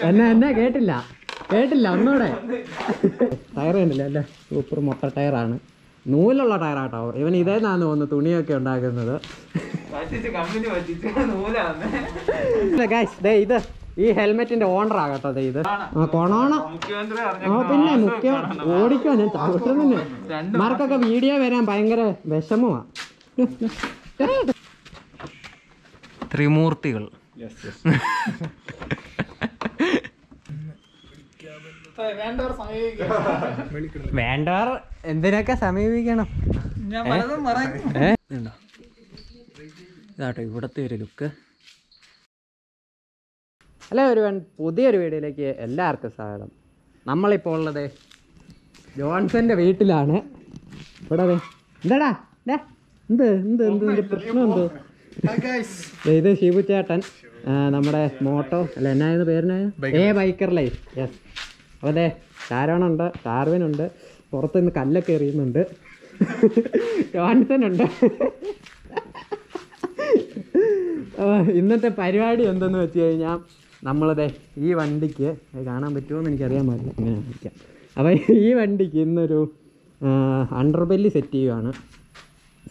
എന്നെ കേട്ടില്ല ഒന്നുകൂടെ. ടയർ കണ്ടില്ല അല്ലേ, സൂപ്പർ മൊട്ട ടയറാണ്, നൂലുള്ള ടയറാട്ടോ. ഇവൻ ഇതേന്നാന്ന് തോന്നുന്നു തുണിയൊക്കെ ഉണ്ടാക്കുന്നത്. ഇത് ഈ ഹെൽമെറ്റിന്റെ ഓണർ ആകട്ടോ ഇത്. കൊണോണം പിന്നെ ഓടിക്കോ, ഞാൻ ചവിട്ടുന്നു. മാർക്കൊക്കെ വീഡിയോ വരാൻ ഭയങ്കര വിഷമമാ. ത്രിമൂർത്തികൾ. വേണ്ടവർ എന്തിനൊക്കെ സമീപിക്കണം. ഇതാട്ടോ ഇവിടത്തെ ഒരു ലുക്ക്. ഹലോ ഒരുവൻ, പുതിയൊരു വീഡിയോയിലേക്ക് എല്ലാവർക്കും സ്വാഗതം. നമ്മളിപ്പോൾ ഉള്ളത് ജോൺസന്റെ വീട്ടിലാണ്. ഇവിടെ എന്താടാ എന്ത് പ്രശ്നം എന്തോ. ഇത് ഷിബു ചേട്ടൻ, നമ്മുടെ മോട്ടോ അല്ല എന്നായിരുന്നു പേരിനായ ബൈക്കർ ലൈഫ്. യെസ്. അപ്പോൾ അതെ ഷാരോണുണ്ട്, ഷാർവിനുണ്ട്, പുറത്ത് നിന്ന് കല്ലൊക്കെ എറിയുന്നുണ്ട്, ജോൺസനുണ്ട്. ഇന്നത്തെ പരിപാടി എന്തെന്ന് വെച്ച് കഴിഞ്ഞാൽ നമ്മളതെ ഈ വണ്ടിക്ക് കാണാൻ പറ്റുമോയെന്ന് എനിക്കറിയാൻ പാടില്ല, ഇങ്ങനെ വിളിക്കാം. അപ്പോൾ ഈ വണ്ടിക്ക് ഇന്നൊരു അണ്ടർബെല്ലി സെറ്റ് ചെയ്യുകയാണ്.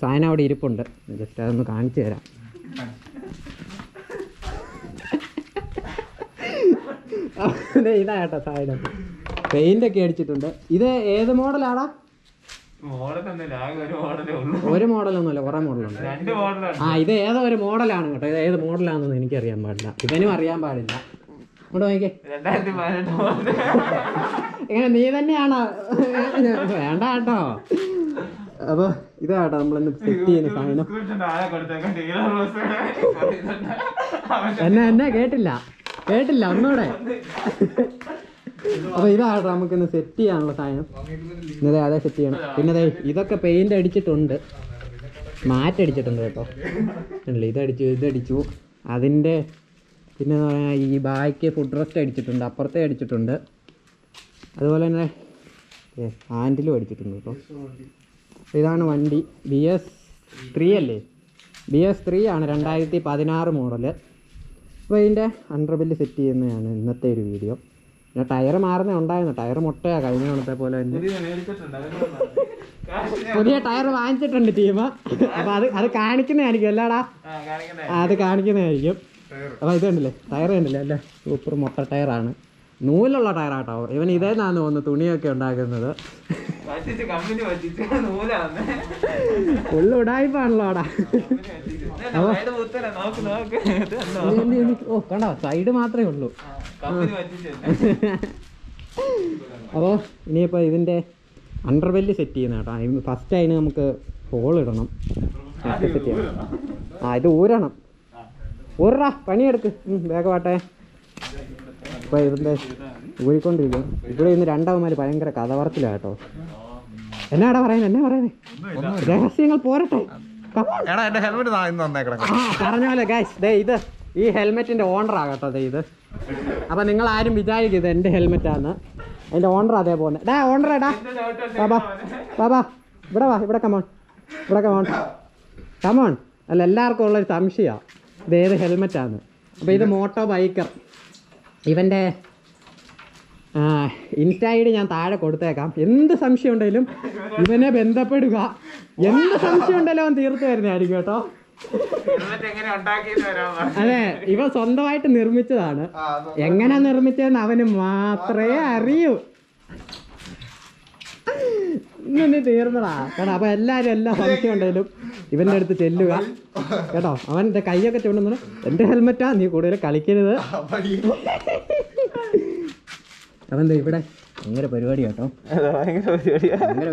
സാധനം അവിടെ ഇരിപ്പുണ്ട്, ജസ്റ്റ് അതൊന്ന് കാണിച്ചു തരാം. ഇതാ കേട്ടോ സാധനം. പെയിൻ്റൊക്കെ അടിച്ചിട്ടുണ്ട്. ഇത് ഏത് മോഡലാടാ? ഒരു മോഡലൊന്നുമല്ല, കുറേ മോഡലുണ്ട്. ഇത് ഏതോ ഒരു മോഡലാണ് കേട്ടോ. ഇത് ഏത് മോഡലാണെന്നൊന്നും എനിക്കറിയാൻ പാടില്ല, ഇവനും അറിയാൻ പാടില്ല. ഇങ്ങോട്ട് നോക്കിക്കേ. ഇങ്ങനെ നീ തന്നെയാണോ? വേണ്ട കേട്ടോ. അപ്പോൾ ഇതാ കേട്ടോ നമ്മളിന്ന് സെറ്റ് ചെയ്യുന്ന സാധനം. എന്നെ കേട്ടില്ല ഒന്നുകൂടെ. അപ്പോൾ ഇതാട്ടോ നമുക്കിന്ന് സെറ്റ് ചെയ്യാനുള്ള സാധനം. ഇന്നതെ അതേ സെറ്റ് ചെയ്യണം. പിന്നെ ഇതൊക്കെ പെയിൻ്റ് അടിച്ചിട്ടുണ്ട്, മാറ്റടിച്ചിട്ടുണ്ട് കേട്ടോ. ഇതടിച്ചു. അതിൻ്റെ പിന്നെ എന്താ പറയുക, ഈ ബാക്ക് ഫുഡ് റെസ്റ്റ് അടിച്ചിട്ടുണ്ട്, അപ്പുറത്തെ അടിച്ചിട്ടുണ്ട്. അതുപോലെ തന്നെ ഹാൻഡിലും അടിച്ചിട്ടുണ്ട് കേട്ടോ. ഇതാണ് വണ്ടി. BS3 അല്ലേ? BS3 ആണ്, 2016 മോഡല്. അപ്പോൾ ഇതിൻ്റെ അണ്ടർബെല്ലി സെറ്റ് ചെയ്യുന്നതാണ് ഇന്നത്തെ ഒരു വീഡിയോ. പിന്നെ ടയർ മാറുന്നേ ഉണ്ടായിരുന്നു. ടയർ മുട്ടയാണ് കഴിഞ്ഞ തവണത്തെ പോലെ തന്നെ. പുതിയ ടയർ വാങ്ങിച്ചിട്ടുണ്ട് ടീം. അപ്പോൾ അത് കാണിക്കുന്നതായിരിക്കും അല്ലാടാ, അത് കാണിക്കുന്നതായിരിക്കും. അപ്പോൾ ഇത് കണ്ടില്ലേ, ടയർ കണ്ടില്ലേ അല്ലേ, സൂപ്പർ മൊട്ട ടയറാണ്, നൂലുള്ള ടയറാട്ടോ. ഇവൻ ഇതേന്നാന്ന് തോന്നുന്നു തുണിയൊക്കെ ഉണ്ടാക്കുന്നത്. ഫുള്ള് ഉടായിപ്പാണല്ലോ അവിടെ. ഓ കണ്ടോ, സൈഡ് മാത്രമേ ഉള്ളൂ. അപ്പോൾ ഇനിയിപ്പോൾ ഇതിൻ്റെ അണ്ടർബെല്ലി സെറ്റ് ചെയ്യുന്ന കേട്ടോ. ഫസ്റ്റ് അതിന് നമുക്ക് ഹോൾ ഇടണം, സെറ്റ് ചെയ്യണം. ഇത് ഊരണം. ഊറാ, പണിയെടുക്ക് വേഗമാട്ടെ. അപ്പോൾ ഇതിൻ്റെ ഊരിക്കൊണ്ടിരിക്കും. ഇവിടെ ഇന്ന് രണ്ടാവന്മാർ ഭയങ്കര കഥ പറച്ചിലാണ് കേട്ടോ. എന്നാടാ പറയുന്നത്? രഹസ്യങ്ങൾ പോരട്ടെ. പറഞ്ഞ പോലെ ഗൈസ്, ഇത് ഈ ഹെൽമെറ്റിൻ്റെ ഓണർ ആകട്ടോ ഇത്. അപ്പം നിങ്ങൾ ആരും വിചാരിക്കും ഇത് എൻ്റെ ഹെൽമെറ്റാന്ന്. അതിൻ്റെ ഓണർ അതേ പോകുന്നത്. ഓണറേടാ ബാബാ ഇവിടെ കമോൺ. അല്ല, എല്ലാവർക്കും ഉള്ളൊരു സംശയമാണ് ഇത് ഏത് ഹെൽമെറ്റാന്ന്. അപ്പോൾ ഇത് മോട്ടോ ബൈക്കർ. ഇവൻ്റെ ഇൻസ്റ്റാ ID ഞാൻ താഴെ കൊടുത്തേക്കാം. എന്ത് സംശയം ഉണ്ടെങ്കിലും ഇവനെ ബന്ധപ്പെടുക. എന്ത് സംശയം ഉണ്ടെങ്കിലും അവൻ തീർത്തു വരുന്നതായിരിക്കും കേട്ടോ. അതെ, ഇവ സ്വന്തമായിട്ട് നിർമ്മിച്ചതാണ്. എങ്ങനെ നിർമ്മിച്ചതെന്ന് അവന് മാത്രമേ അറിയൂ. ഇന്നെ തീർന്നടാ കേട്ടോ. അപ്പൊ എല്ലാരും എല്ലാ സംശയം ഉണ്ടെങ്കിലും ഇവന്റെ അടുത്ത് ചെല്ലുക കേട്ടോ. അവൻ്റെ കൈയൊക്കെ ചൂണ്ടുന്നു, എന്റെ ഹെൽമെറ്റാ, നീ കൂടുതൽ കളിക്കരുത്. അവൻ ഇവിടെ ഭയങ്കര പരിപാടി കേട്ടോ, ഭയങ്കര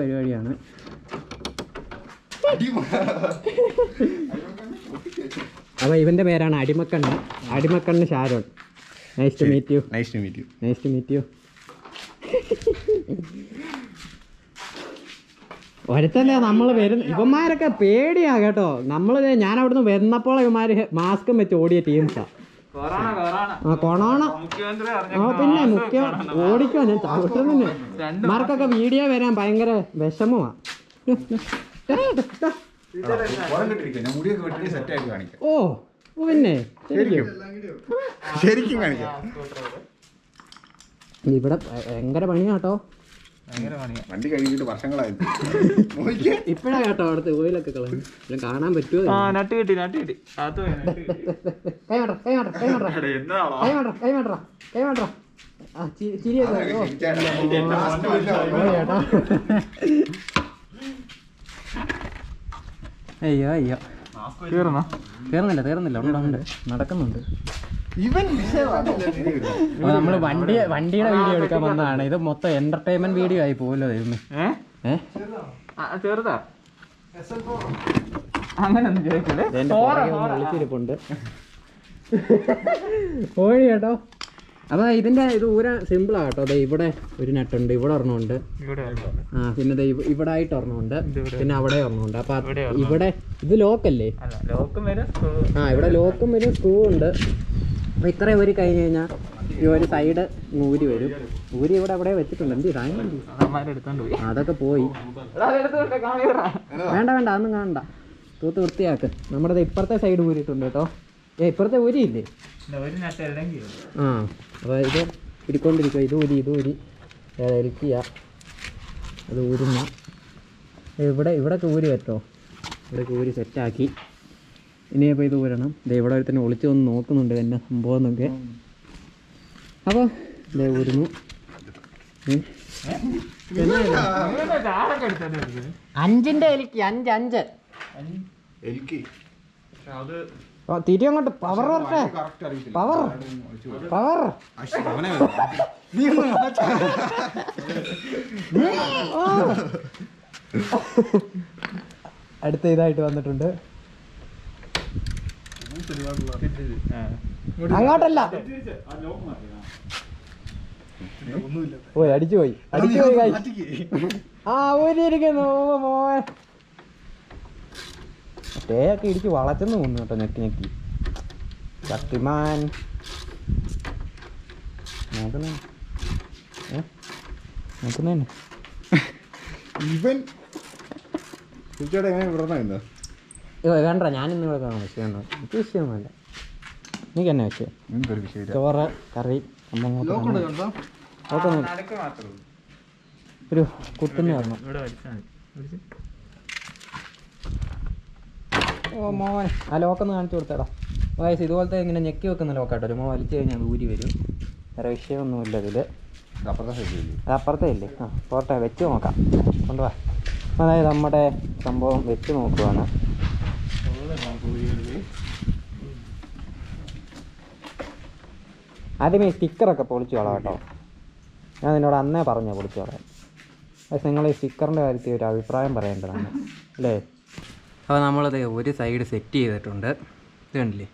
പരിപാടിയാണ്. അപ്പോൾ ഇവന്റെ പേരാണ് അടിമക്കണ്ണ് Sharon. Nice to meet you. ഒരുത്തന്നെ നമ്മൾ വരുന്ന ഇവന്മാരൊക്കെ പേടിയാ കേട്ടോ. ഞാൻ അവിടുന്ന് വന്നപ്പോൾ ഇവന്മാര് മാസ്കും വെച്ച് ഓടിയ ടീംസാ. കൊണോണ പിന്നെ ഓടിക്കോ, ഞാൻ ചവിട്ടുന്നു. മാർക്കൊക്കെ വീഡിയോ വരാൻ ഭയങ്കര വിഷമമാ. ഓ പിന്നെ ശരിക്കും കാണിക്കാം. ഇവിടെ ഭയങ്കര പണിയാട്ടോ. വണ്ടി കഴുകിയിട്ട് വർഷങ്ങളായി. ഇപ്പഴാ കേട്ടോ അവിടുത്തെ ഓയിലൊക്കെ കളഞ്ഞു കാണാൻ പറ്റുമോ? അയ്യോ അയ്യോ തീർന്നില്ല ഉണ്ട് നടക്കുന്നുണ്ട്. നമ്മള് വണ്ടിയുടെ വീഡിയോ എടുക്കാൻ വന്നതാണ്. ഇത് മൊത്തം എന്റർടൈൻമെന്റ് വീഡിയോ ആയി പോലോ. ചെറുതാ അങ്ങനൊന്നും ചോദിക്കല്ലേ. വിളിച്ചിരിപ്പുണ്ട് ഓടി കേട്ടോ. അപ്പൊ ഇതിന്റെ ഇത് ഊരാൻ സിമ്പിളാ കേട്ടോ. അതെ ഇവിടെ ഒരു നട്ടുണ്ട്, ഇവിടെ ഒരെണ്ണമുണ്ട്, പിന്നെ ഇവിടെ ആയിട്ട് ഒരെണ്ണമുണ്ട്, പിന്നെ അവിടെ ഒരെണ്ണമുണ്ട്. അപ്പൊ ഇവിടെ ഇത് ലോക്കല്ലേ? ഇവിടെ ലോക്കും വരും, സ്ക്രൂ ഉണ്ട്. അപ്പൊ ഇത്രയും ഊരി കഴിഞ്ഞ് കഴിഞ്ഞാൽ ഈ ഒരു സൈഡ് ഊരി വരും. ഊരി ഇവിടെ അവിടെ വെച്ചിട്ടുണ്ട്. എന്ത് അതൊക്കെ പോയി. വേണ്ട അതൊന്നും കാണണ്ട, തൂത്ത് വൃത്തിയാക്ക്. നമ്മുടെ ഇപ്പുറത്തെ സൈഡ് ഊരിയിട്ടുണ്ട് കേട്ടോ. ഇപ്പുറത്തെ ഊരിയില്ലേ? അപ്പോൾ ഇത് ഇരിക്കൊണ്ടിരിക്കുക. ഇത് ഊരി ഇരിക്കുക. അത് ഊരുന്ന ഇവിടെയൊക്കെ ഊരി വെച്ചോ. ഇവിടെയൊക്കെ ഊരി സെറ്റാക്കി. ഇനിയപ്പോൾ ഇത് ഊരണം. ഇവിടെ ഒരു തന്നെ ഒളിച്ച് വന്ന് നോക്കുന്നുണ്ട് എന്നെ സംഭവം എന്നൊക്കെ. അപ്പോൾ ഇതേ ഊരുന്നു. 5ന്റെ എലിക്ക് 5 തിരി അങ്ങോട്ട് പവർ വരട്ടെ. പവർ അടുത്ത ഇതായിട്ട് വന്നിട്ടുണ്ട്. അങ്ങോട്ടല്ല, അടിച്ചു പോയി ഊരിയിരിക്കുന്നു. ടേയൊക്കെ ഇടിച്ച് വളച്ചെന്ന് തോന്നുന്നു കേട്ടോ. ഞെക്കി ശക്തിമാൻ നോക്കുന്നേ. വേണ്ട, ഞാനിന്ന് ഇവിടെ കാണാം. വിഷയം എനിക്ക് വിഷയമൊന്നുമല്ല. എനിക്ക് തന്നെ വിഷയം. ചോറ് കറി ഒരു കുത്തുന്നു പറഞ്ഞു. ഓ മോൻ ആ ലോക്കൊന്ന് കാണിച്ചു കൊടുത്തേടാ. വയസ്സ് ഇതുപോലത്തെ ഇങ്ങനെ ഞെക്കി വെക്കുന്ന ലോക്കാട്ടോ. ഒരു വലിച്ചു കഴിഞ്ഞാൽ അത് ഊരി വരും. വേറെ വിഷയമൊന്നുമില്ല ഇതിൽ. അത് അപ്പുറത്തേ ഇല്ലേ? പോട്ടെ, വെച്ച് നോക്കാം. കൊണ്ടുപോവാ. അതായത് നമ്മുടെ സംഭവം വെച്ച് നോക്കുവാണ്. ആദ്യമേ ഈ സ്റ്റിക്കറൊക്കെ പൊളിച്ചു കളാം കേട്ടോ. ഞാൻ നിന്നോട് അന്നേ പറഞ്ഞാൽ പൊളിച്ചു കളയാം. പക്ഷേ നിങ്ങൾ ഈ സ്റ്റിക്കറിൻ്റെ കാര്യത്തിൽ ഒരു അഭിപ്രായം പറയേണ്ടതാണ് അല്ലേ? അപ്പോൾ നമ്മളത് ഒരു സൈഡ് സെറ്റ് ചെയ്തിട്ടുണ്ട്. ഇത് കണ്ടില്ലേ?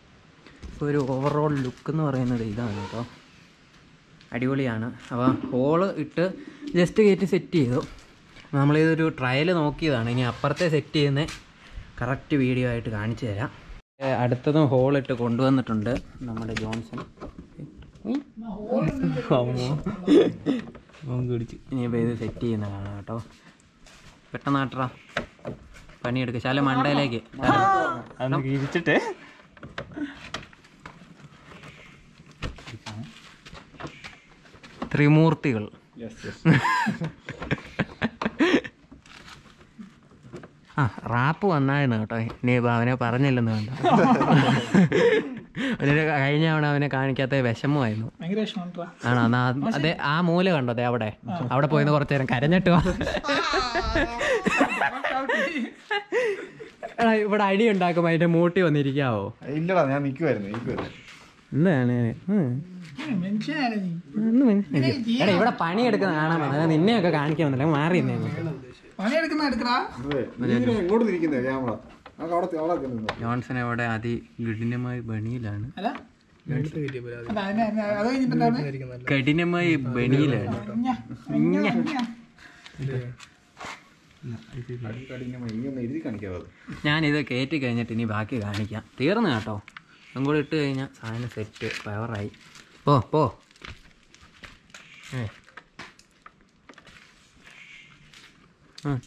ഇപ്പോൾ ഒരു ഓവറോൾ ലുക്ക് എന്ന് പറയുന്നത് ഇതാണ് കേട്ടോ. അടിപൊളിയാണ്. അപ്പോൾ ഹോള് ഇട്ട് ജസ്റ്റ് കയറ്റി സെറ്റ് ചെയ്തു. നമ്മളിതൊരു ട്രയൽ നോക്കിയതാണ്. ഇനി അപ്പുറത്തെ സെറ്റ് ചെയ്യുന്ന കറക്റ്റ് വീഡിയോ ആയിട്ട് കാണിച്ചു തരാം. അടുത്തതും ഹോളിട്ട് കൊണ്ടുവന്നിട്ടുണ്ട് നമ്മുടെ ജോൺസൺ. കുടിച്ച് ഇനിയിപ്പോൾ ഇത് സെറ്റ് ചെയ്യുന്ന കാണാം കേട്ടോ. പെട്ടെന്നാട്ടറാ പണിയെടുക്കുക. ശാല മണ്ടയിലേക്ക് ഇരിച്ചിട്ട് ത്രിമൂർത്തികൾ. റാപ്പ് വന്നായിരുന്നു കേട്ടോ. ഇനിയിപ്പോൾ അവനെ പറഞ്ഞില്ലെന്ന് വേണ്ട. അവനൊരു കഴിഞ്ഞ തവണ അവനെ കാണിക്കാത്ത വിഷമമായിരുന്നു. ആണോ? എന്നാ അതെ ആ മൂല കണ്ടോ? അതെ അവിടെ പോയിന്ന് കുറച്ചു നേരം കരഞ്ഞിട്ട് ഇവിടെ അടി ഉണ്ടാക്കുമ്പോ അതിന്റെ മൂട്ടി വന്നിരിക്കാവോ? ഇല്ലടാ, ഞാൻ നിൽക്കുമായിരുന്നു. എന്താണ് എടാ ഇവിടെ പണിയെടുക്കുന്ന കാണാൻ വന്നത്. നിന്നെയൊക്കെ കാണിക്കാൻ വന്നില്ല, മാറി ജോൺസൺ അവിടെ അതികഠിനമായി പണിയിലാണ്. കഠിനമായി പണിയിലാണ്. ഞാനിത് കയറ്റി കഴിഞ്ഞിട്ട് ഇനി ബാക്കി കാണിക്കാം. തീർന്നു കേട്ടോ. അങ്ങോട്ട് ഇട്ട് കഴിഞ്ഞാൽ സാധനം സെറ്റ് പവറായി. പോ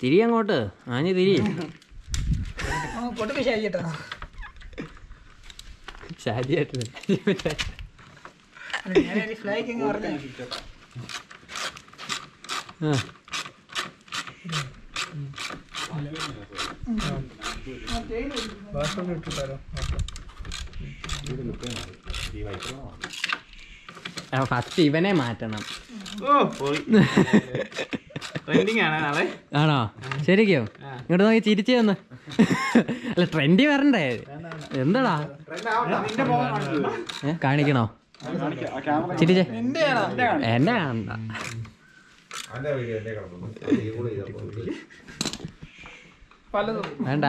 തിരി അങ്ങോട്ട്. ആഞ്ഞ് തിരി. ഷാജിയായിട്ട് ഫസ്റ്റ് ഇവനെ മാറ്റണം. ആണോ? ശരിക്കും ഇങ്ങോട്ട് നോക്കി ചിരിച്ചു തന്ന്. അല്ല ട്രെൻഡി വരണ്ടേ? എന്താടാ കാണിക്കണോ? ചിരിച്ചേ. എന്നെ കാണണ്ട. വേണ്ട.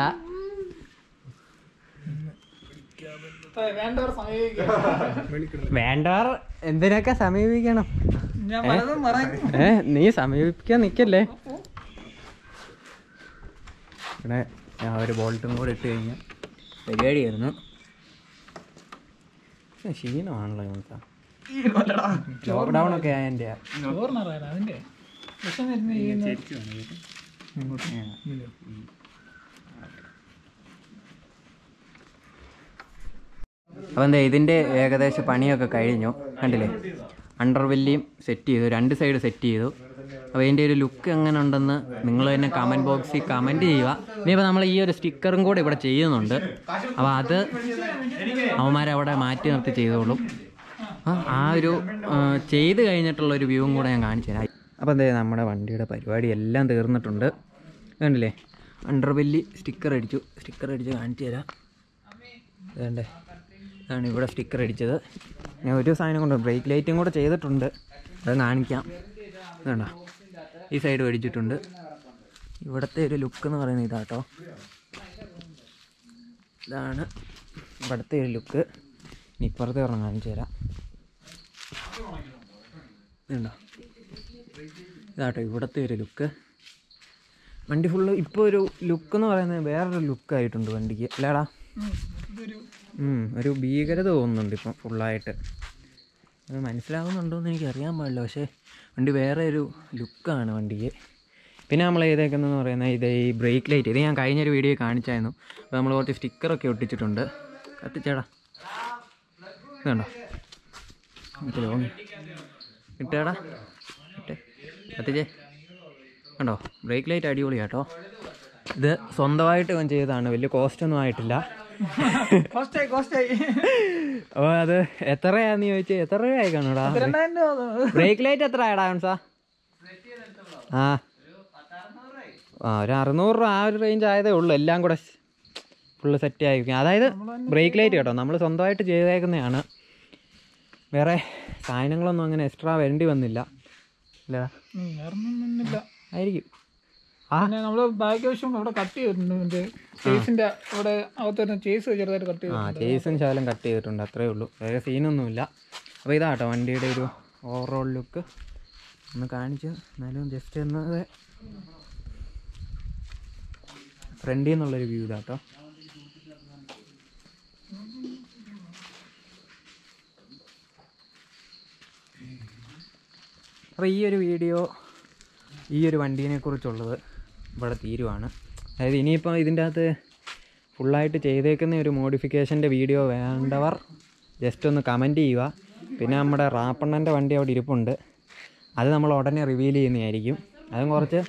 വേണ്ടവർ എന്തിനൊക്കെ സമീപിക്കണം. നീ സമീപിക്കാൻ നിക്കല്ലേ. ഇവിടെ ഞാൻ ഒരു ബോൾട്ടും കൂടെ ഇട്ട് കഴിഞ്ഞാൽ പരിപാടിയായിരുന്നു. ക്ഷീണമാണല്ലോ നമുക്ക്. ലോക്ക്ഡൗൺ ഒക്കെ ആയതിൻ്റെ അപ്പം എന്താ ഇതിൻ്റെ ഏകദേശം പണിയൊക്കെ കഴിഞ്ഞു. കണ്ടില്ലേ, അണ്ടർബെല്ലിയും സെറ്റ് ചെയ്തു, 2 സൈഡ് സെറ്റ് ചെയ്തു. അപ്പോൾ ഇതിൻ്റെ ഒരു ലുക്ക് എങ്ങനെ ഉണ്ടെന്ന് നിങ്ങൾ തന്നെ കമൻറ്റ് ബോക്സിൽ കമൻറ്റ് ചെയ്യുക. ഇനിയിപ്പോൾ നമ്മൾ ഈ ഒരു സ്റ്റിക്കറും കൂടെ ഇവിടെ ചെയ്യുന്നുണ്ട്. അപ്പോൾ അത് അവന്മാരവിടെ മാറ്റി നിർത്തി ചെയ്തോളും. ആ ഒരു ചെയ്ത് കഴിഞ്ഞിട്ടുള്ളൊരു വ്യൂവും കൂടെ ഞാൻ കാണിച്ചു തരാം. അപ്പോൾ എന്താ നമ്മുടെ വണ്ടിയുടെ പരിപാടി എല്ലാം തീർന്നിട്ടുണ്ട്. കണ്ടില്ലേ, അണ്ടർബെല്ലി സ്റ്റിക്കർ അടിച്ചു കാണിച്ചു തരാം. വേണ്ടേ, അതാണ് ഇവിടെ സ്റ്റിക്കർ അടിച്ചത്. ഞാൻ ഒരു സാധനം കൊണ്ട് ബ്രേക്ക് ലൈറ്റും കൂടെ ചെയ്തിട്ടുണ്ട്, അത് കാണിക്കാം. വേണ്ട, ഈ സൈഡ് അടിച്ചിട്ടുണ്ട്. ഇവിടുത്തെ ഒരു ലുക്ക് എന്ന് പറയുന്നത് ഇതാട്ടോ, ഇതാണ് ഇവിടുത്തെ ഒരു ലുക്ക്. ഇനി ഇപ്പുറത്തെ ഒരെണ്ണം കാണിച്ചു തരാം. ഇതുണ്ടോ, ഇതാട്ടോ ഇവിടുത്തെ ഒരു ലുക്ക്. വണ്ടി ഫുള്ള് ഇപ്പോൾ ഒരു ലുക്ക് എന്ന് പറയുന്നത് വേറൊരു ലുക്കായിട്ടുണ്ട് വണ്ടിക്ക്, അല്ലേടാ? ഒരു ഭീകരത തോന്നുന്നുണ്ട് ഇപ്പം ഫുള്ളായിട്ട്. അത് മനസ്സിലാകുന്നുണ്ടോ എന്ന് എനിക്ക് അറിയാൻ പാടില്ല, പക്ഷേ വണ്ടി വേറെ ഒരു ലുക്കാണ് വണ്ടിക്ക്. പിന്നെ നമ്മൾ ചെയ്തേക്കുന്നതെന്ന് പറയുന്നത് ഇത് ഈ ബ്രേക്ക് ലൈറ്റ്, ഇത് ഞാൻ കഴിഞ്ഞൊരു വീഡിയോ കാണിച്ചായിരുന്നു. അപ്പോൾ നമ്മൾ കുറച്ച് സ്റ്റിക്കറൊക്കെ ഒട്ടിച്ചിട്ടുണ്ട്. കത്തിച്ചേടാ, ഇതുണ്ടോ ഇട്ടേടാ, ഇട്ടേ കത്തിച്ചേ. കണ്ടോ, ബ്രേക്ക് ലൈറ്റ് അടിപൊളിയാട്ടോ. ഇത് സ്വന്തമായിട്ട് ഇവൻ ചെയ്തതാണ്, വലിയ കോസ്റ്റൊന്നും ആയിട്ടില്ല. അപ്പോൾ അത് എത്രയാന്ന് ചോദിച്ചാൽ എത്ര രൂപയായി കാണൂടാ? ബ്രേക്ക് ലൈറ്റ് എത്ര ആയടാ ഹംസാ? ഒരു 600 രൂപ, ആ ഒരു റേഞ്ച് ആയതേ ഉള്ളൂ. എല്ലാം കൂടെ ഫുള്ള് സെറ്റ് ആയിരിക്കും. അതായത് ബ്രേക്ക് ലൈറ്റ് കേട്ടോ നമ്മൾ സ്വന്തമായിട്ട് ചെയ്തേക്കുന്നതാണ്. വേറെ സാധനങ്ങളൊന്നും അങ്ങനെ എക്സ്ട്രാ വരേണ്ടി വന്നില്ല അല്ലേ? ആയിരിക്കും. നമ്മള് ബാക്ക് വശം അവിടെ കട്ട് ചെയ്തിട്ടുണ്ട്. ചേസിന്റെ അവിടെ അകത്ത് ചേസ് ചെറുതായിട്ട് കട്ട് ചെയ്തു. ചേസും ശകലം കട്ട് ചെയ്തിട്ടുണ്ട്, അത്രേ ഉള്ളൂ. വേറെ സീനൊന്നുമില്ല. അപ്പോൾ ഇതാട്ടോ വണ്ടിയുടെ ഒരു ഓവറോൾ ലുക്ക് ഒന്ന് കാണിച്ചു. എന്നാലും ജസ്റ്റ് എന്നത് ഫ്രണ്ടിൽ നിന്നുള്ളൊരു വ്യൂ ഇതാട്ടോ. അപ്പോൾ ഈ ഒരു വീഡിയോ ഈ ഒരു വണ്ടീനെ കുറിച്ചുള്ളത് ഇവിടെ തീരുവാണ്. അതായത് ഇനിയിപ്പോൾ ഇതിൻ്റെ അകത്ത് ഫുള്ളായിട്ട് ചെയ്തേക്കുന്ന ഒരു മോഡിഫിക്കേഷൻ്റെ വീഡിയോ വേണ്ടവർ ജസ്റ്റ് ഒന്ന് കമൻറ്റ് ചെയ്യുക. പിന്നെ നമ്മുടെ റാപ്പണ്ണൻ്റെ വണ്ടി അവിടെ ഇരിപ്പുണ്ട്, അത് നമ്മൾ ഉടനെ റിവീൽ ചെയ്യുന്നതായിരിക്കും. അതും കുറച്ച്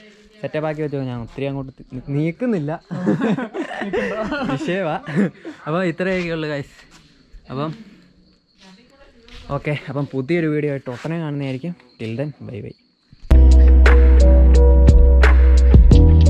സെറ്റപ്പാക്കി വെച്ചോ, ഞാൻ ഒത്തിരി അങ്ങോട്ട് നീക്കുന്നില്ല, വിഷയമാണ്. അപ്പോൾ ഇത്രയൊക്കെ ഉള്ളു ഗൈസ്. അപ്പം ഓക്കെ, അപ്പം പുതിയൊരു വീഡിയോ ആയിട്ട് ഒട്ടനെ കാണുന്നതായിരിക്കും. Till then bye by.